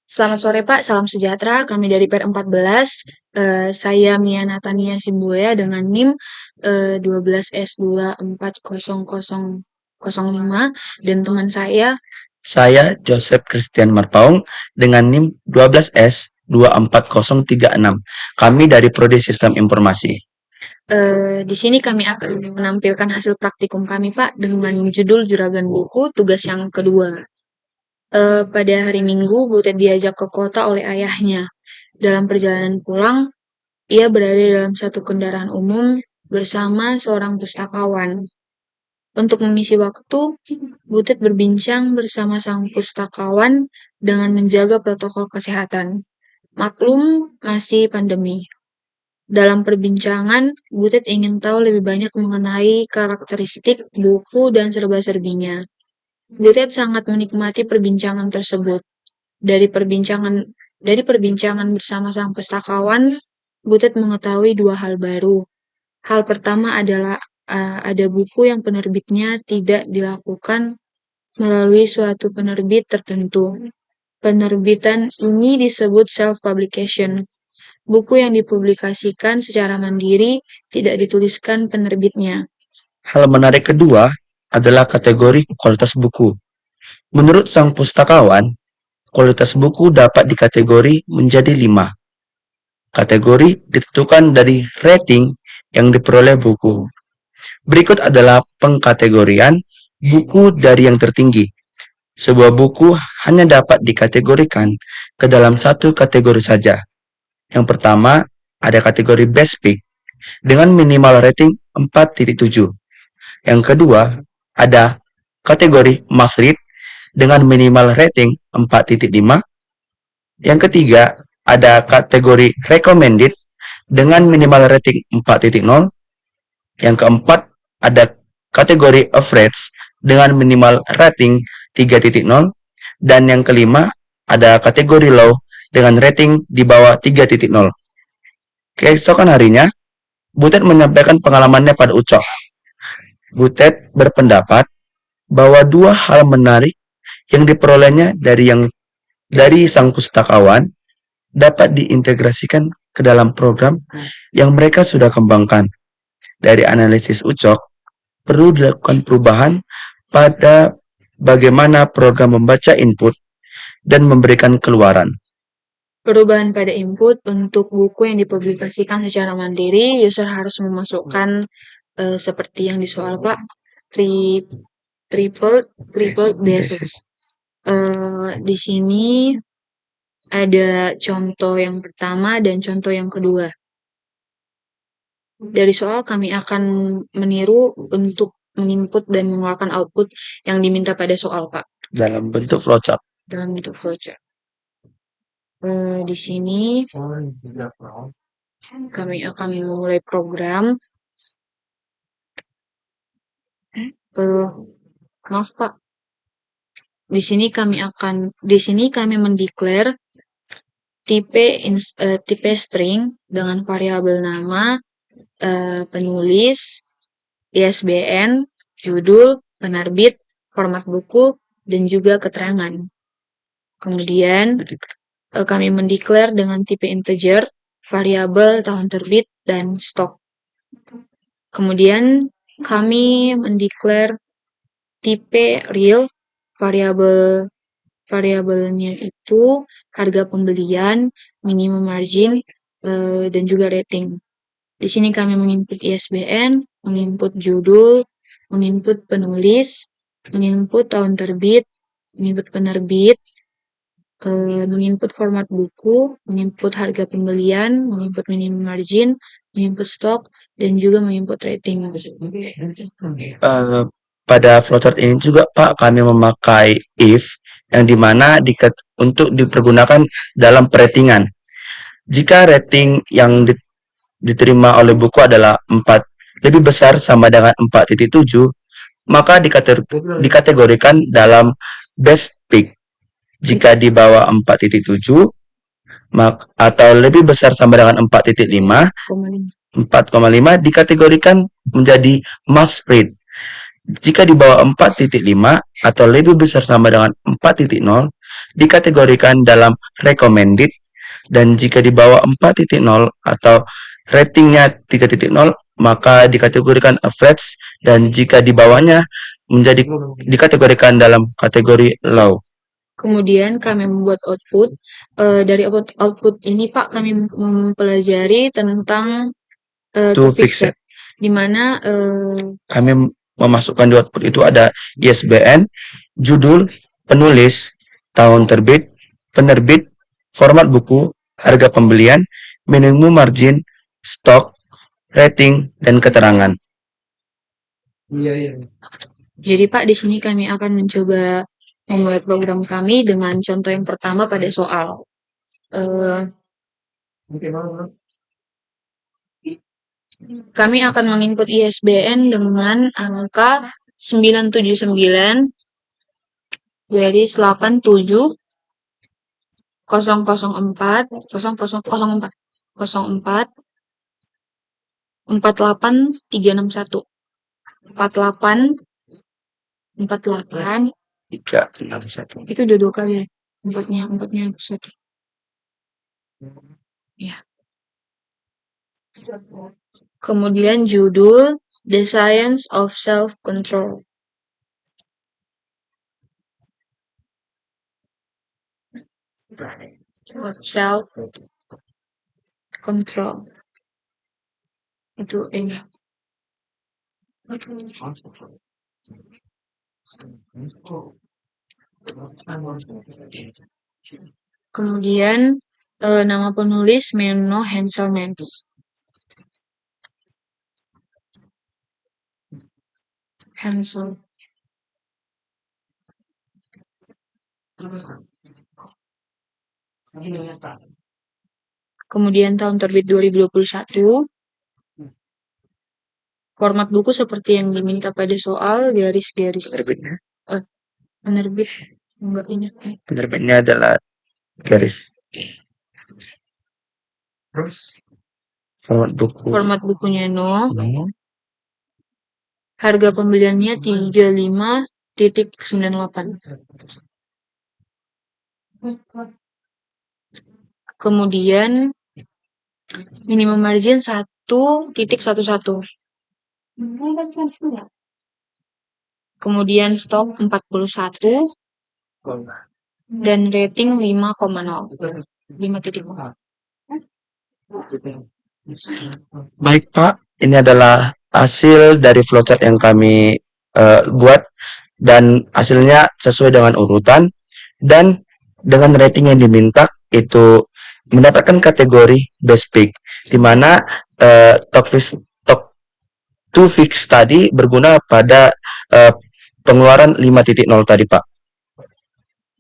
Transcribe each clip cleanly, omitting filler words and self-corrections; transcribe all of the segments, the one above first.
Selamat sore Pak, salam sejahtera. Kami dari PR14. Saya Mia Natania Simbuya dengan NIM 12S240005 dan teman Saya Joseph Christian Marpaung dengan NIM 12S24036. Kami dari Prodi Sistem Informasi. Di sini kami akan menampilkan hasil praktikum kami Pak dengan judul Juragan Buku, tugas yang kedua. Pada hari Minggu, Butet diajak ke kota oleh ayahnya. Dalam perjalanan pulang, ia berada dalam satu kendaraan umum bersama seorang pustakawan. Untuk mengisi waktu, Butet berbincang bersama sang pustakawan dengan menjaga protokol kesehatan. Maklum, masih pandemi. Dalam perbincangan, Butet ingin tahu lebih banyak mengenai karakteristik buku dan serba-serbinya. Butet sangat menikmati perbincangan tersebut. Dari perbincangan bersama sang pustakawan, Butet mengetahui dua hal baru. Hal pertama adalah ada buku yang penerbitnya tidak dilakukan melalui suatu penerbit tertentu. Penerbitan ini disebut self-publication. Buku yang dipublikasikan secara mandiri tidak dituliskan penerbitnya. Hal menarik kedua adalah kategori kualitas buku. Menurut sang pustakawan, kualitas buku dapat dikategori menjadi 5. Kategori ditentukan dari rating yang diperoleh buku. Berikut adalah pengkategorian buku dari yang tertinggi. Sebuah buku hanya dapat dikategorikan ke dalam satu kategori saja. Yang pertama, ada kategori Best Pick dengan minimal rating 4.7. Yang kedua, ada kategori Must Read dengan minimal rating 4.5. Yang ketiga, ada kategori Recommended dengan minimal rating 4.0. Yang keempat, ada kategori Average dengan minimal rating 3.0. Dan yang kelima, ada kategori Low dengan rating di bawah 3.0. Keesokan harinya, Butet menyampaikan pengalamannya pada Ucok. Butet berpendapat bahwa dua hal menarik yang diperolehnya dari sang pustakawan dapat diintegrasikan ke dalam program yang mereka sudah kembangkan. Dari analisis Ucok, perlu dilakukan perubahan pada bagaimana program membaca input dan memberikan keluaran. Perubahan pada input untuk buku yang dipublikasikan secara mandiri, user harus memasukkan seperti yang di soal Pak, triple desses. Di sini ada contoh yang pertama dan contoh yang kedua. Dari soal kami akan meniru untuk menginput dan mengeluarkan output yang diminta pada soal Pak. Dalam bentuk flowchart. Di sini kami akan memulai program. Maaf Pak. Di sini kami mendeklar tipe string dengan variabel nama, penulis, ISBN, judul, penerbit, format buku, dan juga keterangan. Kemudian kami mendeklar dengan tipe integer, variabel variabel terbit, dan stok. Kemudian kami mendeklar tipe real, variabelnya itu harga pembelian, minimum margin, dan juga rating. Di sini kami menginput ISBN, menginput judul, menginput penulis, menginput tahun terbit, menginput penerbit, menginput format buku, menginput harga pembelian, menginput minimum margin, menginput stok, dan juga menginput rating. Pada flowchart ini juga Pak, kami memakai if yang dimana untuk dipergunakan dalam peratingan. Jika rating yang diterima oleh buku adalah 4 lebih besar sama dengan 4.7, maka dikategorikan dalam Best Pick. Jika di bawah 4.7 atau lebih besar sama dengan 4.5, 4,5 dikategorikan menjadi Must Read. Jika di bawah 4.5 atau lebih besar sama dengan 4.0 dikategorikan dalam recommended, dan jika di bawah 4.0 atau ratingnya 3.0 maka dikategorikan average, dan jika di bawahnya menjadi dikategorikan dalam kategori low. Kemudian kami membuat output. Dari output ini Pak kami mempelajari tentang To fix it. di mana Kami memasukkan di output itu ada ISBN, judul, penulis, tahun terbit, penerbit, format buku, harga pembelian, minimum margin, stok, rating, dan keterangan. jadi Pak di sini kami akan mencoba membuat program kami dengan contoh yang pertama pada soal. Eh, Kami akan menginput ISBN dengan angka 979 garis 87 004 0004 04 48361 48 48 361. itu udah 2 kali ya. Empatnya satu. Ya. Kemudian judul The Science of Self-Control. Self-control. Itu ini. Kemudian nama penulis Menno Henselmans. Hansel. Kemudian tahun terbit 2021. Format buku seperti yang diminta pada soal, garis-garis. Penerbitnya? Penerbit. Enggak ingat. Penerbitnya adalah garis. Format buku. Format bukunya no. No. Harga pembeliannya 35.98. Kemudian minimum margin 1.11. Kemudian stok 41 dan rating 5,0. 5.0. Baik Pak, ini adalah hasil dari flowchart yang kami buat, dan hasilnya sesuai dengan urutan dan dengan rating yang diminta itu mendapatkan kategori best pick, di mana top to fix tadi berguna pada pengeluaran 5.0 tadi Pak.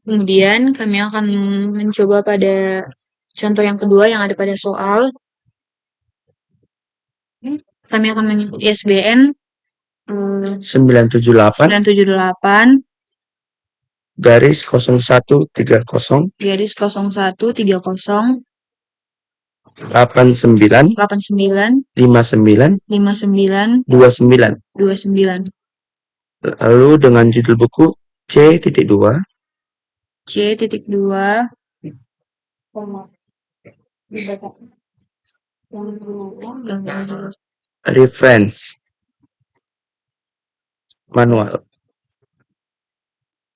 Kemudian kami akan mencoba pada contoh yang kedua yang ada pada soal. Kami akan menyebut ISBN 978 garis 0130 garis 0130 89 89 59 59 29. 29. Lalu dengan judul buku C.2 C.2 reference manual.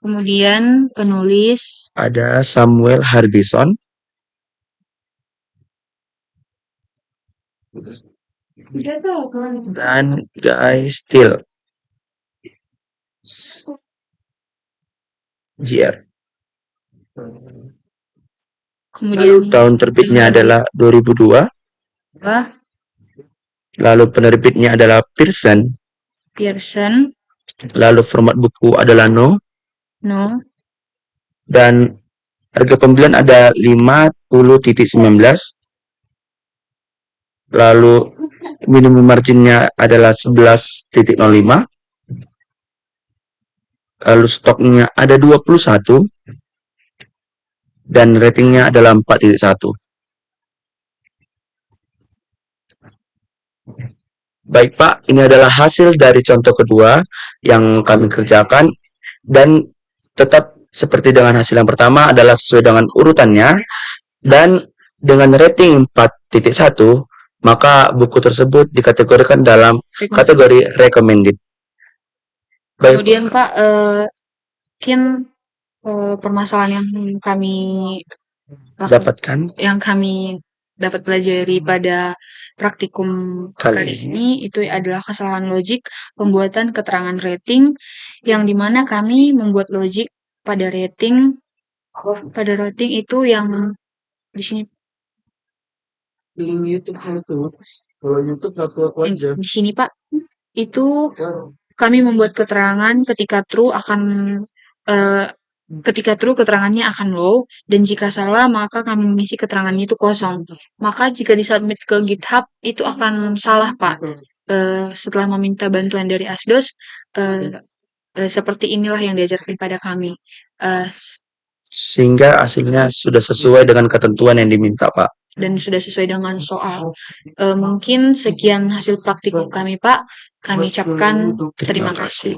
Kemudian penulis Ada Samuel Harbison. Dan Guy Steele. JR. kemudian Tahun terbitnya adalah 2002. Lalu penerbitnya adalah Pearson. Lalu format buku adalah no. Dan harga pembelian ada 50.19. Lalu minimum marginnya adalah 11.05. Lalu stoknya ada 21. Dan ratingnya adalah 4.1. Baik Pak, ini adalah hasil dari contoh kedua yang kami kerjakan dan tetap seperti dengan hasil yang pertama adalah sesuai dengan urutannya dan dengan rating 4.1 maka buku tersebut dikategorikan dalam kategori recommended. Baik, Kemudian Pak, mungkin permasalahan yang kami dapatkan yang kami dapat pelajari pada praktikum kali ini itu adalah kesalahan logik pembuatan keterangan rating yang dimana kami membuat logik pada rating itu yang di sini di sini Pak itu kami membuat keterangan eh, ketika true keterangannya akan low dan jika salah maka kami mengisi keterangannya itu kosong. Maka jika disubmit ke GitHub itu akan salah Pak. Setelah meminta bantuan dari Asdos, eh, seperti inilah yang diajarkan pada kami. Eh, sehingga hasilnya sudah sesuai dengan ketentuan yang diminta Pak. dan sudah sesuai dengan soal. Mungkin sekian hasil praktikum kami Pak. Kami ucapkan terima kasih.